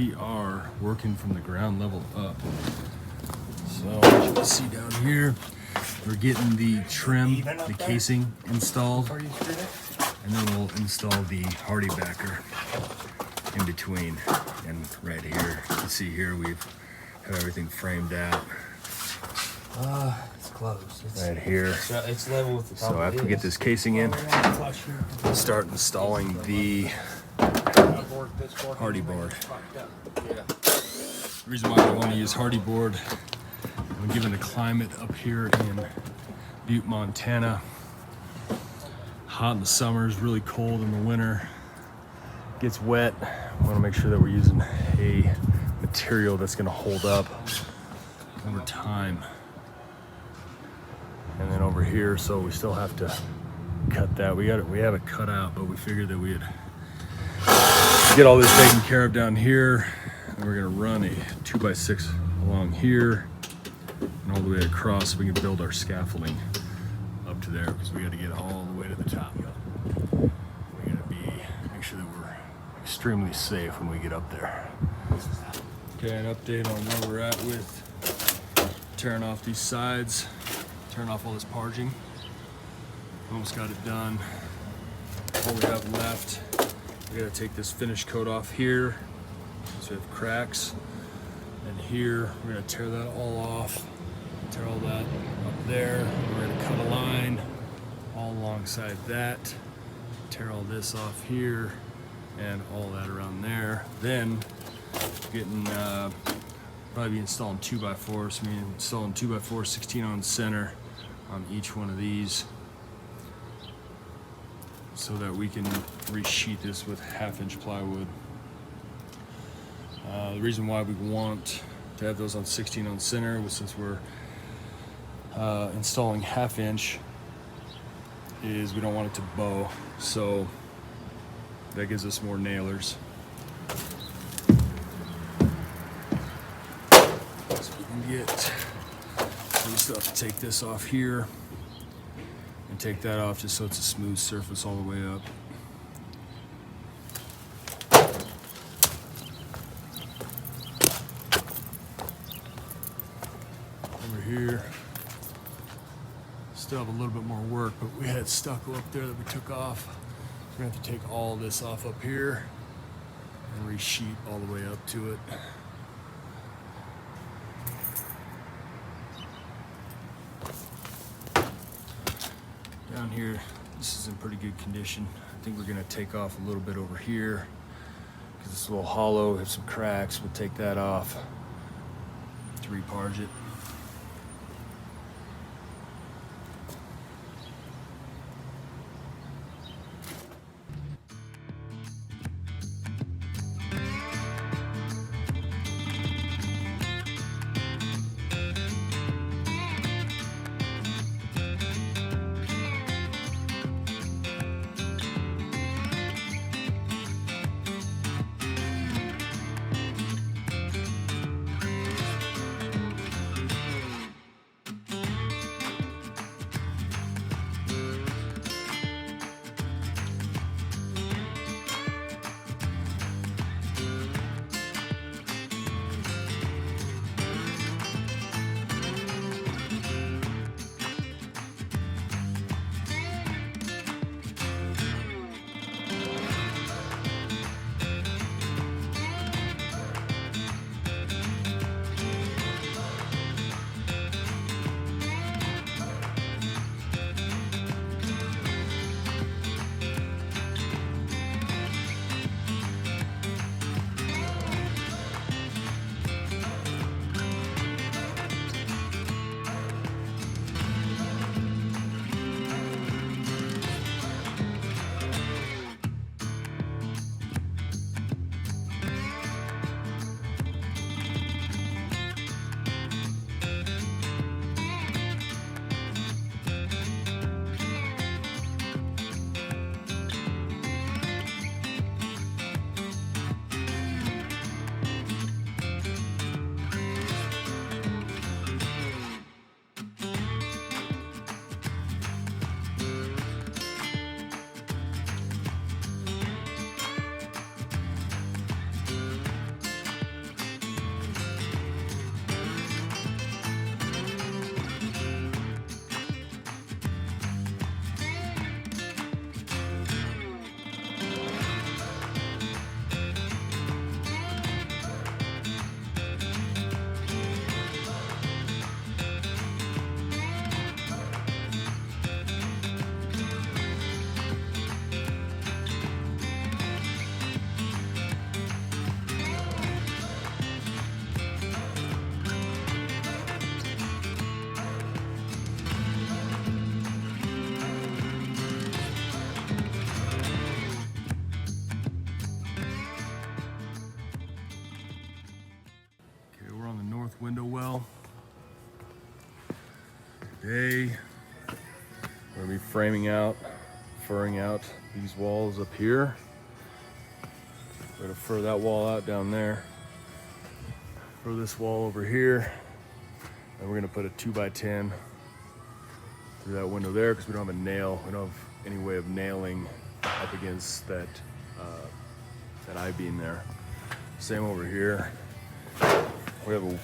we are working from the ground level up. So as you can see down here, we're getting the trim, the casing installed, and then we'll install the hardy backer in between. And right here, you can see here we have everything framed out. It's close. Right here. It's level with the top. So after we get this casing in, we'll start installing the hardy board. The reason why I want to use hardy board, given the climate up here in Butte, Montana, hot in the summers, really cold in the winter, gets wet. I want to make sure that we're using a material that's going to hold up over time. And then over here, so we still have to cut that. We have it cut out, but we figured that we'd get all this taken care of down here, and we're gonna run a 2x6 along here and all the way across so we can build our scaffolding up to there, because we got to get all the way to the top. We gotta make sure that we're extremely safe when we get up there. Okay, an update on where we're at with tearing off these sides, tearing off all this parging. Almost got it done. All we have left, we gotta take this finish coat off here, so we have cracks. And here, we're gonna tear that all off, tear all that up there. We're gonna cut a line all alongside that, tear all this off here, and all that around there. Then, getting, probably be installing 2x4s, so we're installing 2x4, 16 on center on each one of these, so that we can resheet this with 1/2-inch plywood. The reason why we want to have those on 16 on center was since we're installing 1/2-inch, is we don't want it to bow, so that gives us more nailers. So we can get, so we still have to take this off here and take that off just so it's a smooth surface all the way up. Over here, still have a little bit more work, but we had stucco up there that we took off. So we're gonna have to take all this off up here and resheet all the way up to it. Down here, this is in pretty good condition. I think we're gonna take off a little bit over here because it's a little hollow, have some cracks. We'll take that off to reparge it. Today, we're gonna be framing out, furring out these walls up here. We're gonna fur that wall out down there. Fur this wall over here. And we're gonna put a 2x10 through that window there because we don't have a nail. We don't have any way of nailing up against that that I-beam there. Same over here. We have a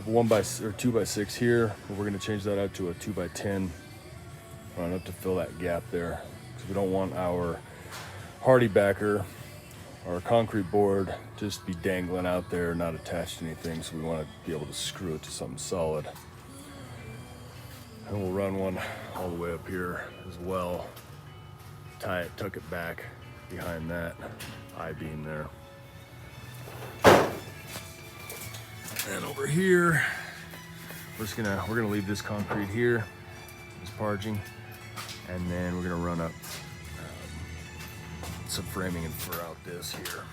2x6 here, but we're gonna change that out to a 2x10 run up to fill that gap there. Because we don't want our hardy backer, our concrete board, just be dangling out there, not attached to anything. So we want to be able to screw it to something solid. And we'll run one all the way up here as well. Tie it, tuck it back behind that I-beam there. And over here, we're gonna leave this concrete here, this parging, and then we're gonna run up some framing and fur out this here.